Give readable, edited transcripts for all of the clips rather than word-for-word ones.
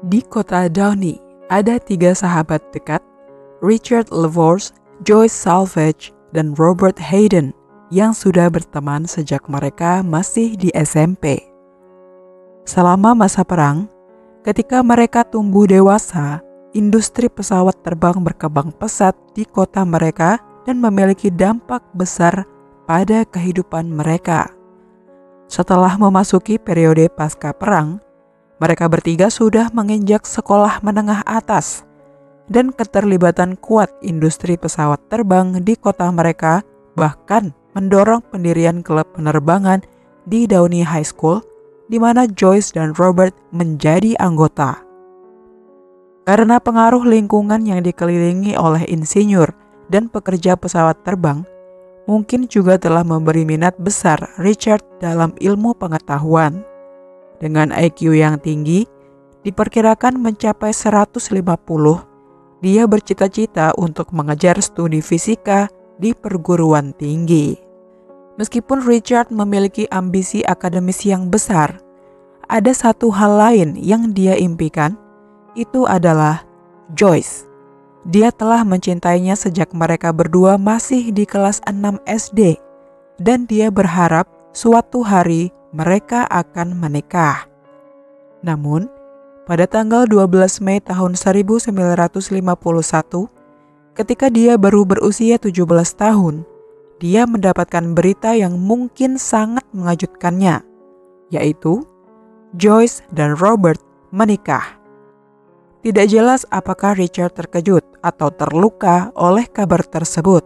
Di kota Downey, ada 3 sahabat dekat, Richard LaForce, Joyce Salvage, dan Robert Hayden, yang sudah berteman sejak mereka masih di SMP. Selama masa perang, ketika mereka tumbuh dewasa, industri pesawat terbang berkembang pesat di kota mereka dan memiliki dampak besar pada kehidupan mereka. Setelah memasuki periode pasca perang, mereka bertiga sudah menginjak sekolah menengah atas, dan keterlibatan kuat industri pesawat terbang di kota mereka bahkan mendorong pendirian klub penerbangan di Downey High School, di mana Joyce dan Robert menjadi anggota. Karena pengaruh lingkungan yang dikelilingi oleh insinyur dan pekerja pesawat terbang, mungkin juga telah memberi minat besar Richard dalam ilmu pengetahuan. Dengan IQ yang tinggi, diperkirakan mencapai 150, dia bercita-cita untuk mengejar studi fisika di perguruan tinggi. Meskipun Richard memiliki ambisi akademis yang besar, ada satu hal lain yang dia impikan, itu adalah Joyce. Dia telah mencintainya sejak mereka berdua masih di kelas 6 SD, dan dia berharap suatu hari mereka akan menikah. Namun, pada tanggal 12 Mei tahun 1951, ketika dia baru berusia 17 tahun, dia mendapatkan berita yang mungkin sangat mengejutkannya, yaitu Joyce dan Robert menikah. Tidak jelas apakah Richard terkejut atau terluka oleh kabar tersebut,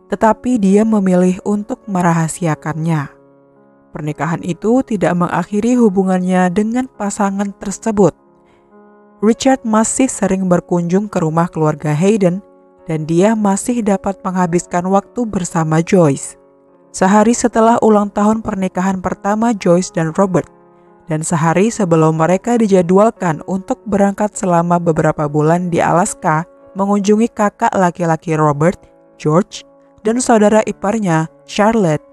tetapi dia memilih untuk merahasiakannya. Pernikahan itu tidak mengakhiri hubungannya dengan pasangan tersebut. Richard masih sering berkunjung ke rumah keluarga Hayden, dan dia masih dapat menghabiskan waktu bersama Joyce. Sehari setelah ulang tahun pernikahan pertama Joyce dan Robert, dan sehari sebelum mereka dijadwalkan untuk berangkat selama beberapa bulan di Alaska mengunjungi kakak laki-laki Robert, George, dan saudara iparnya, Charlotte,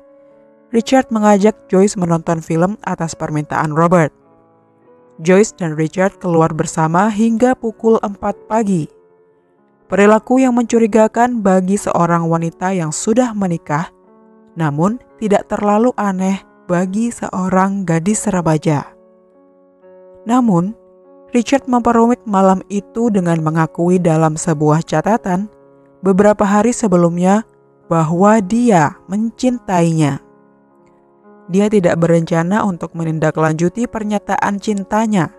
Richard mengajak Joyce menonton film atas permintaan Robert. Joyce dan Richard keluar bersama hingga pukul 4 pagi. Perilaku yang mencurigakan bagi seorang wanita yang sudah menikah, namun tidak terlalu aneh bagi seorang gadis remaja. Namun, Richard memperumit malam itu dengan mengakui dalam sebuah catatan beberapa hari sebelumnya bahwa dia mencintainya. Dia tidak berencana untuk menindaklanjuti pernyataan cintanya.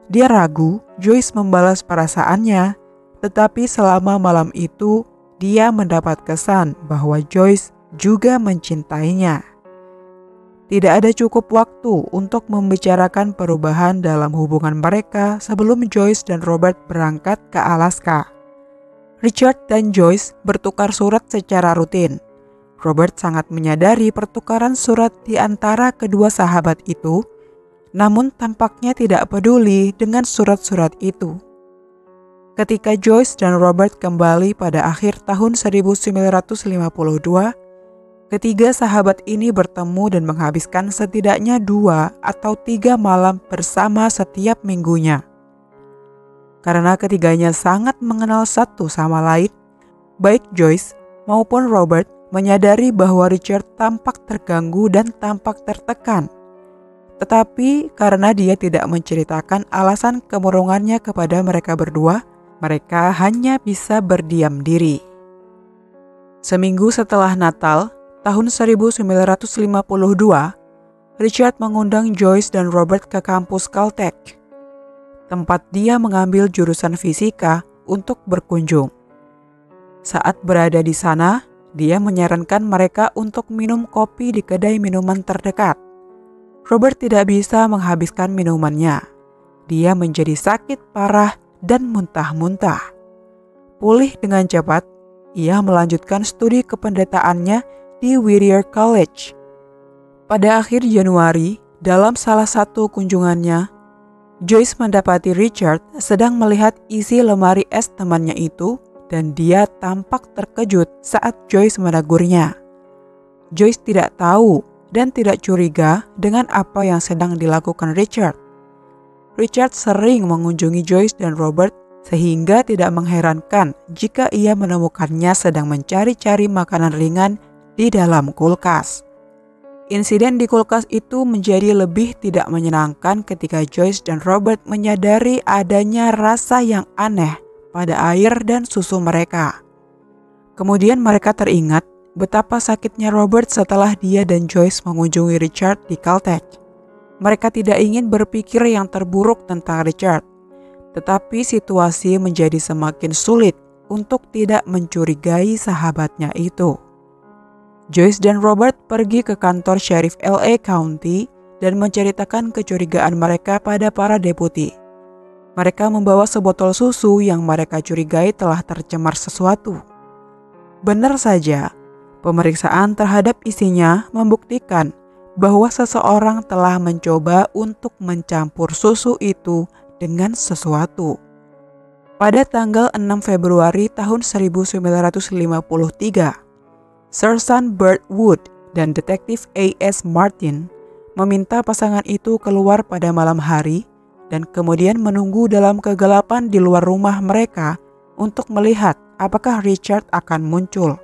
Dia ragu Joyce membalas perasaannya, tetapi selama malam itu dia mendapat kesan bahwa Joyce juga mencintainya. Tidak ada cukup waktu untuk membicarakan perubahan dalam hubungan mereka sebelum Joyce dan Robert berangkat ke Alaska. Richard dan Joyce bertukar surat secara rutin. Robert sangat menyadari pertukaran surat di antara kedua sahabat itu, namun tampaknya tidak peduli dengan surat-surat itu. Ketika Joyce dan Robert kembali pada akhir tahun 1952, ketiga sahabat ini bertemu dan menghabiskan setidaknya 2 atau 3 malam bersama setiap minggunya. Karena ketiganya sangat mengenal satu sama lain, baik Joyce maupun Robert menyadari bahwa Richard tampak terganggu dan tampak tertekan. Tetapi karena dia tidak menceritakan alasan kemurungannya kepada mereka berdua, mereka hanya bisa berdiam diri. Seminggu setelah Natal, tahun 1952, Richard mengundang Joyce dan Robert ke kampus Caltech, tempat dia mengambil jurusan fisika untuk berkunjung. Saat berada di sana, dia menyarankan mereka untuk minum kopi di kedai minuman terdekat. Robert tidak bisa menghabiskan minumannya. Dia menjadi sakit parah dan muntah-muntah. Pulih dengan cepat, ia melanjutkan studi kependetaannya di Whittier College. Pada akhir Januari, dalam salah satu kunjungannya, Joyce mendapati Richard sedang melihat isi lemari es temannya itu, dan dia tampak terkejut saat Joyce menegurnya. Joyce tidak tahu dan tidak curiga dengan apa yang sedang dilakukan Richard. Richard sering mengunjungi Joyce dan Robert sehingga tidak mengherankan jika ia menemukannya sedang mencari-cari makanan ringan di dalam kulkas. Insiden di kulkas itu menjadi lebih tidak menyenangkan ketika Joyce dan Robert menyadari adanya rasa yang aneh pada air dan susu mereka. Kemudian mereka teringat betapa sakitnya Robert setelah dia dan Joyce mengunjungi Richard di Caltech. Mereka tidak ingin berpikir yang terburuk tentang Richard, tetapi situasi menjadi semakin sulit untuk tidak mencurigai sahabatnya itu. Joyce dan Robert pergi ke kantor Sheriff LA County dan menceritakan kecurigaan mereka pada para deputi. Mereka membawa sebotol susu yang mereka curigai telah tercemar sesuatu. Benar saja, pemeriksaan terhadap isinya membuktikan bahwa seseorang telah mencoba untuk mencampur susu itu dengan sesuatu. Pada tanggal 6 Februari tahun 1953, Sersan Burt Wood dan Detektif A.S. Martin meminta pasangan itu keluar pada malam hari dan kemudian menunggu dalam kegelapan di luar rumah mereka untuk melihat apakah Richard akan muncul.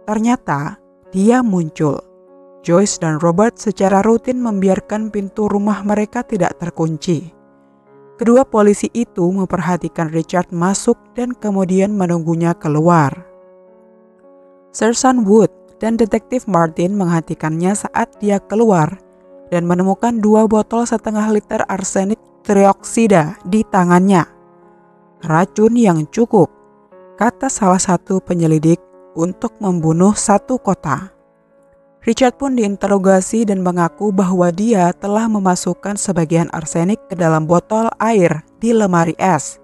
Ternyata dia muncul. Joyce dan Robert secara rutin membiarkan pintu rumah mereka tidak terkunci. Kedua polisi itu memperhatikan Richard masuk dan kemudian menunggunya keluar. Sersan Wood dan Detektif Martin menghentikannya saat dia keluar dan menemukan 2 botol setengah liter arsenik trioksida di tangannya. Racun yang cukup, kata salah satu penyelidik, untuk membunuh satu kota. Richard pun diinterogasi dan mengaku bahwa dia telah memasukkan sebagian arsenik ke dalam botol air di lemari es.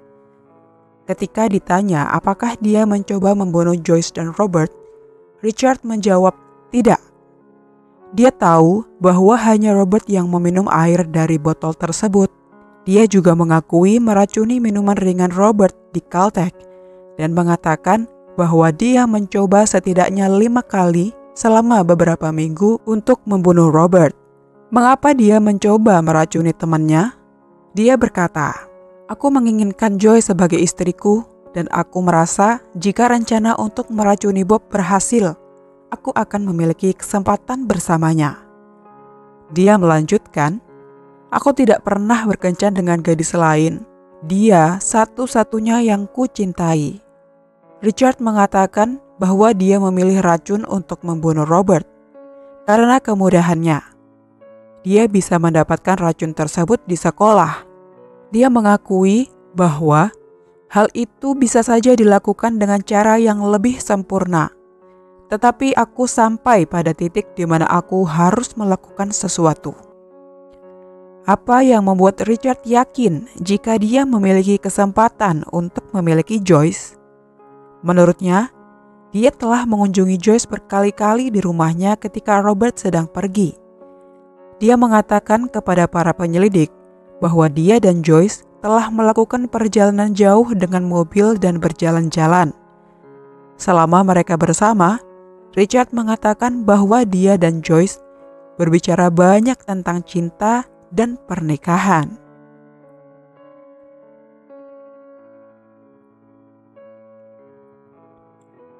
Ketika ditanya apakah dia mencoba membunuh Joyce dan Robert, Richard menjawab tidak. Dia tahu bahwa hanya Robert yang meminum air dari botol tersebut. Dia juga mengakui meracuni minuman ringan Robert di Caltech dan mengatakan bahwa dia mencoba setidaknya 5 kali selama beberapa minggu untuk membunuh Robert. Mengapa dia mencoba meracuni temannya? Dia berkata, "Aku menginginkan Joy sebagai istriku dan aku merasa jika rencana untuk meracuni Bob berhasil, aku akan memiliki kesempatan bersamanya." Dia melanjutkan, "Aku tidak pernah berkencan dengan gadis lain. Dia satu-satunya yang kucintai." Richard mengatakan bahwa dia memilih racun untuk membunuh Robert karena kemudahannya. Dia bisa mendapatkan racun tersebut di sekolah. Dia mengakui bahwa hal itu bisa saja dilakukan dengan cara yang lebih sempurna. Tetapi aku sampai pada titik di mana aku harus melakukan sesuatu. Apa yang membuat Richard yakin jika dia memiliki kesempatan untuk memiliki Joyce? Menurutnya, dia telah mengunjungi Joyce berkali-kali di rumahnya ketika Robert sedang pergi. Dia mengatakan kepada para penyelidik bahwa dia dan Joyce telah melakukan perjalanan jauh dengan mobil dan berjalan-jalan. Selama mereka bersama, Richard mengatakan bahwa dia dan Joyce berbicara banyak tentang cinta dan pernikahan.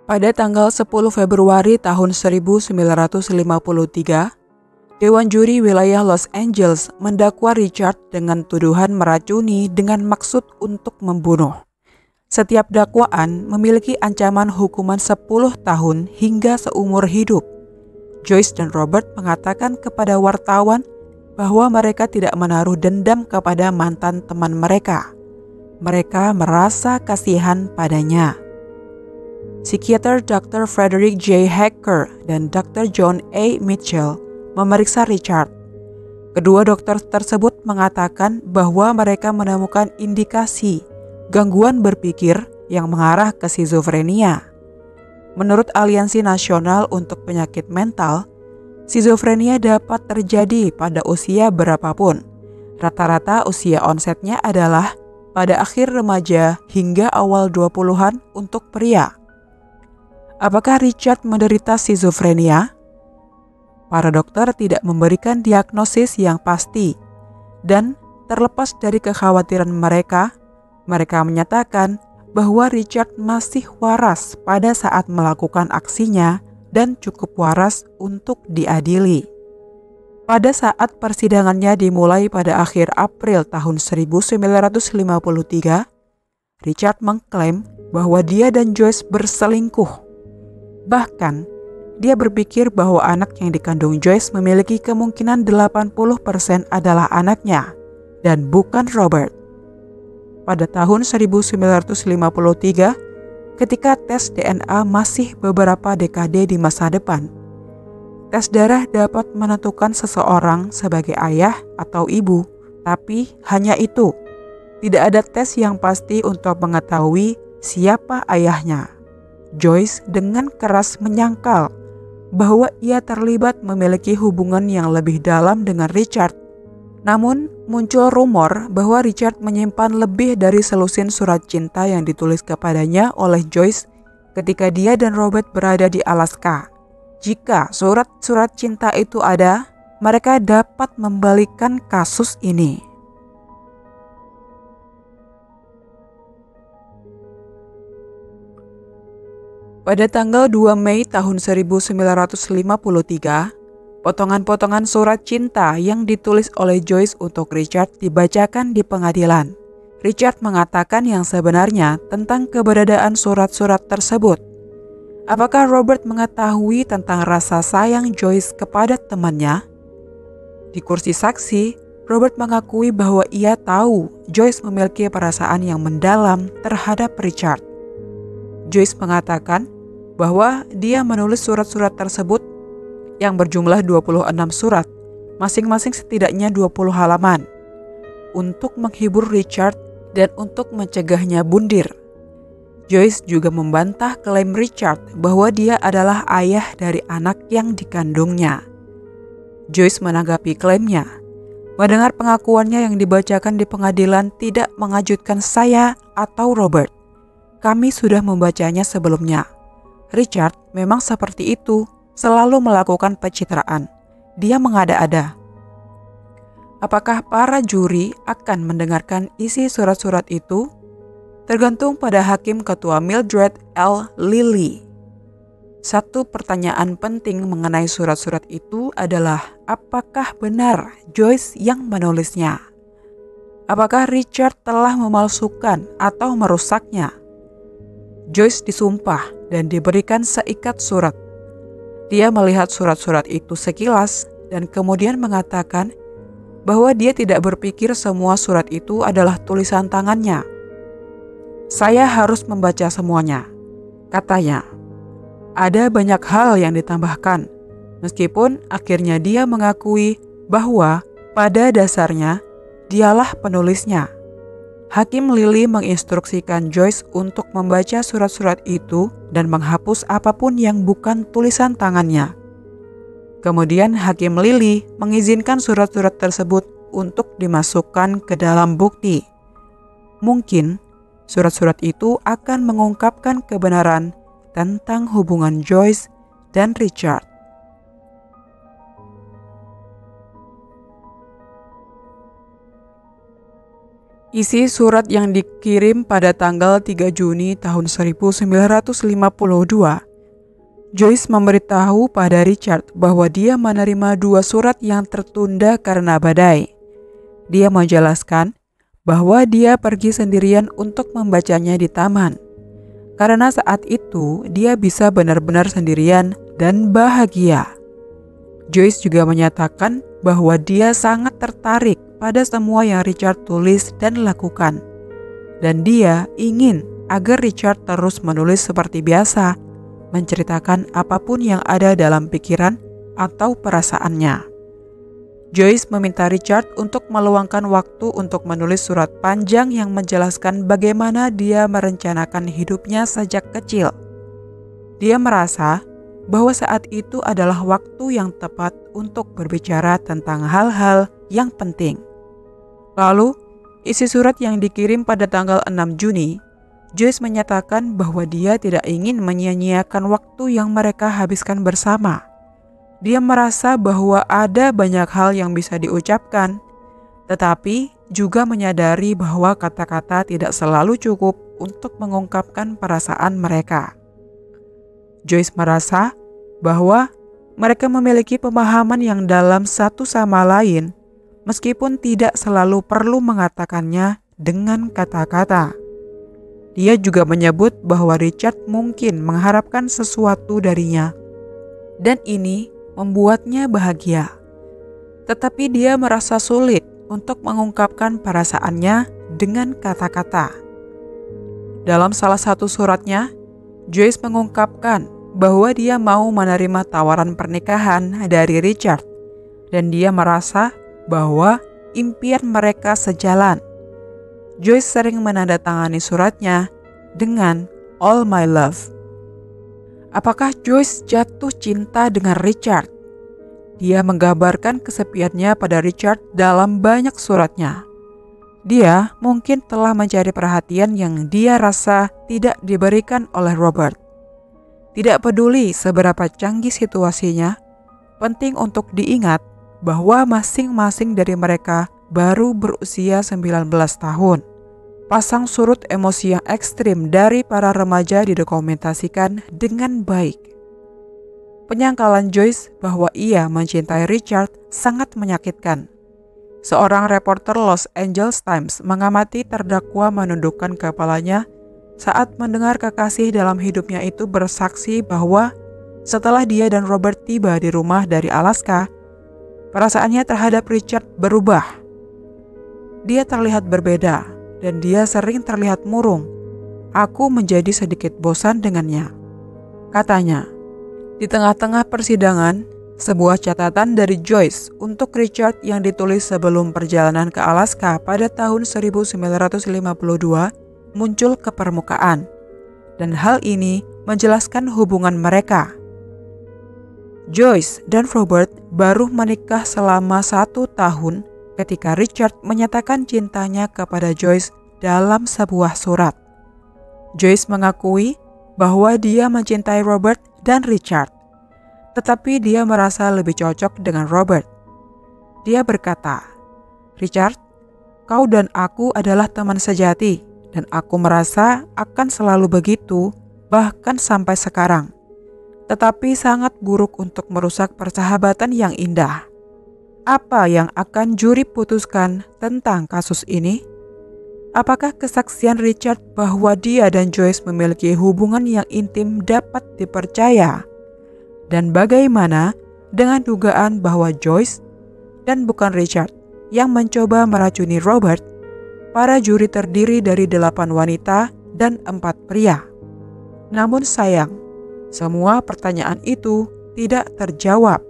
Pada tanggal 10 Februari tahun 1953, Dewan Juri Wilayah Los Angeles mendakwa Richard dengan tuduhan meracuni dengan maksud untuk membunuh. Setiap dakwaan memiliki ancaman hukuman 10 tahun hingga seumur hidup. Joyce dan Robert mengatakan kepada wartawan bahwa mereka tidak menaruh dendam kepada mantan teman mereka. Mereka merasa kasihan padanya. Psikiater Dr. Frederick J. Hacker dan Dr. John A. Mitchell memeriksa Richard. Kedua dokter tersebut mengatakan bahwa mereka menemukan indikasi gangguan berpikir yang mengarah ke skizofrenia. Menurut Aliansi Nasional untuk Penyakit Mental, skizofrenia dapat terjadi pada usia berapapun. Rata-rata usia onsetnya adalah pada akhir remaja hingga awal 20-an untuk pria. Apakah Richard menderita skizofrenia? Para dokter tidak memberikan diagnosis yang pasti dan terlepas dari kekhawatiran mereka menyatakan bahwa Richard masih waras pada saat melakukan aksinya dan cukup waras untuk diadili. Pada saat persidangannya dimulai pada akhir April tahun 1953, Richard mengklaim bahwa dia dan Joyce berselingkuh. Bahkan, dia berpikir bahwa anak yang dikandung Joyce memiliki kemungkinan 80% adalah anaknya dan bukan Robert. Pada tahun 1953, ketika tes DNA masih beberapa dekade di masa depan, tes darah dapat menentukan seseorang sebagai ayah atau ibu, tapi hanya itu. Tidak ada tes yang pasti untuk mengetahui siapa ayahnya. Joyce dengan keras menyangkal bahwa ia terlibat memiliki hubungan yang lebih dalam dengan Richard. Namun, muncul rumor bahwa Richard menyimpan lebih dari selusin surat cinta yang ditulis kepadanya oleh Joyce ketika dia dan Robert berada di Alaska. Jika surat-surat cinta itu ada, mereka dapat membalikkan kasus ini. Pada tanggal 2 Mei tahun 1953, potongan-potongan surat cinta yang ditulis oleh Joyce untuk Richard dibacakan di pengadilan. Richard mengatakan yang sebenarnya tentang keberadaan surat-surat tersebut. Apakah Robert mengetahui tentang rasa sayang Joyce kepada temannya? Di kursi saksi, Robert mengakui bahwa ia tahu Joyce memiliki perasaan yang mendalam terhadap Richard. Joyce mengatakan bahwa dia menulis surat-surat tersebut yang berjumlah 26 surat, masing-masing setidaknya 20 halaman, untuk menghibur Richard dan untuk mencegahnya bundir. Joyce juga membantah klaim Richard bahwa dia adalah ayah dari anak yang dikandungnya. Joyce menanggapi klaimnya. Mendengar pengakuannya yang dibacakan di pengadilan tidak mengejutkan saya atau Robert. Kami sudah membacanya sebelumnya. Richard memang seperti itu, selalu melakukan pencitraan. Dia mengada-ada. Apakah para juri akan mendengarkan isi surat-surat itu? Tergantung pada Hakim Ketua Mildred L. Lilly. Satu pertanyaan penting mengenai surat-surat itu adalah apakah benar Joyce yang menulisnya? Apakah Richard telah memalsukan atau merusaknya? Joyce disumpah dan diberikan seikat surat. Dia melihat surat-surat itu sekilas dan kemudian mengatakan bahwa dia tidak berpikir semua surat itu adalah tulisan tangannya. Saya harus membaca semuanya, katanya. Ada banyak hal yang ditambahkan, meskipun akhirnya dia mengakui bahwa pada dasarnya dialah penulisnya. Hakim Lilly menginstruksikan Joyce untuk membaca surat-surat itu dan menghapus apapun yang bukan tulisan tangannya. Kemudian Hakim Lilly mengizinkan surat-surat tersebut untuk dimasukkan ke dalam bukti. Mungkin surat-surat itu akan mengungkapkan kebenaran tentang hubungan Joyce dan Richard. Isi surat yang dikirim pada tanggal 3 Juni tahun 1952, Joyce memberitahu pada Richard bahwa dia menerima 2 surat yang tertunda karena badai. Dia menjelaskan bahwa dia pergi sendirian untuk membacanya di taman. Karena saat itu dia bisa benar-benar sendirian dan bahagia. Joyce juga menyatakan bahwa dia sangat tertarik pada semua yang Richard tulis dan lakukan. Dan dia ingin agar Richard terus menulis seperti biasa, menceritakan apapun yang ada dalam pikiran atau perasaannya. Joyce meminta Richard untuk meluangkan waktu untuk menulis surat panjang yang menjelaskan bagaimana dia merencanakan hidupnya sejak kecil. Dia merasa bahwa saat itu adalah waktu yang tepat untuk berbicara tentang hal-hal yang penting. Lalu, isi surat yang dikirim pada tanggal 6 Juni, Joyce menyatakan bahwa dia tidak ingin menyia-nyiakan waktu yang mereka habiskan bersama. Dia merasa bahwa ada banyak hal yang bisa diucapkan, tetapi juga menyadari bahwa kata-kata tidak selalu cukup untuk mengungkapkan perasaan mereka. Joyce merasa bahwa mereka memiliki pemahaman yang dalam satu sama lain, meskipun tidak selalu perlu mengatakannya dengan kata-kata. Dia juga menyebut bahwa Richard mungkin mengharapkan sesuatu darinya, dan ini membuatnya bahagia. Tetapi dia merasa sulit untuk mengungkapkan perasaannya dengan kata-kata. Dalam salah satu suratnya, Joyce mengungkapkan bahwa dia mau menerima tawaran pernikahan dari Richard, dan dia merasa bahwa impian mereka sejalan. Joyce sering menandatangani suratnya dengan "All My Love". Apakah Joyce jatuh cinta dengan Richard? Dia menggambarkan kesepiannya pada Richard dalam banyak suratnya. Dia mungkin telah mencari perhatian yang dia rasa tidak diberikan oleh Robert. Tidak peduli seberapa canggih situasinya, penting untuk diingat bahwa masing-masing dari mereka baru berusia 19 tahun. Pasang surut emosi yang ekstrim dari para remaja didokumentasikan dengan baik. Penyangkalan Joyce bahwa ia mencintai Richard sangat menyakitkan. Seorang reporter Los Angeles Times mengamati terdakwa menundukkan kepalanya saat mendengar kekasih dalam hidupnya itu bersaksi bahwa setelah dia dan Robert tiba di rumah dari Alaska, perasaannya terhadap Richard berubah. Dia terlihat berbeda, dan dia sering terlihat murung. Aku menjadi sedikit bosan dengannya, katanya. Di tengah-tengah persidangan, sebuah catatan dari Joyce untuk Richard yang ditulis sebelum perjalanan ke Alaska pada tahun 1952 muncul ke permukaan, dan hal ini menjelaskan hubungan mereka. Joyce dan Robert baru menikah selama 1 tahun ketika Richard menyatakan cintanya kepada Joyce dalam sebuah surat. Joyce mengakui bahwa dia mencintai Robert dan Richard, tetapi dia merasa lebih cocok dengan Robert. Dia berkata, "Richard, kau dan aku adalah teman sejati, dan aku merasa akan selalu begitu, bahkan sampai sekarang. Tetapi sangat buruk untuk merusak persahabatan yang indah. Apa yang akan juri putuskan tentang kasus ini? Apakah kesaksian Richard bahwa dia dan Joyce memiliki hubungan yang intim dapat dipercaya? Dan bagaimana dengan dugaan bahwa Joyce dan bukan Richard yang mencoba meracuni Robert?" Para juri terdiri dari 8 wanita dan 4 pria. Namun sayang, semua pertanyaan itu tidak terjawab.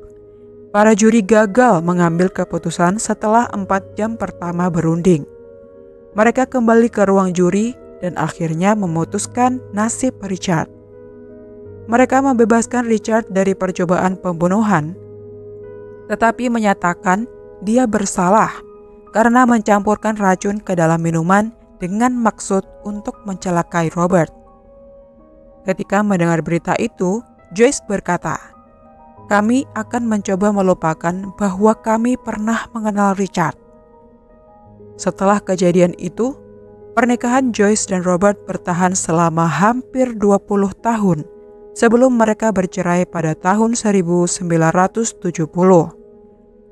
Para juri gagal mengambil keputusan setelah 4 jam pertama berunding. Mereka kembali ke ruang juri dan akhirnya memutuskan nasib Richard. Mereka membebaskan Richard dari percobaan pembunuhan, tetapi menyatakan dia bersalah karena mencampurkan racun ke dalam minuman dengan maksud untuk mencelakai Robert. Ketika mendengar berita itu, Joyce berkata, "Kami akan mencoba melupakan bahwa kami pernah mengenal Richard." Setelah kejadian itu, pernikahan Joyce dan Robert bertahan selama hampir 20 tahun sebelum mereka bercerai pada tahun 1970.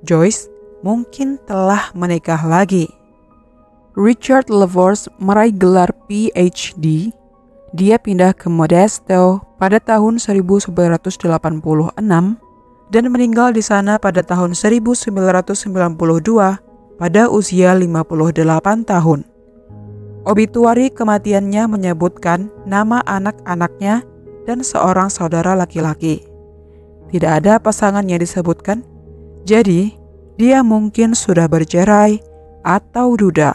Joyce mungkin telah menikah lagi. Richard LaForce meraih gelar PhD. Dia pindah ke Modesto pada tahun 1986 dan meninggal di sana pada tahun 1992 pada usia 58 tahun. Obituari kematiannya menyebutkan nama anak-anaknya dan seorang saudara laki-laki. Tidak ada pasangan yang disebutkan, jadi dia mungkin sudah bercerai atau duda.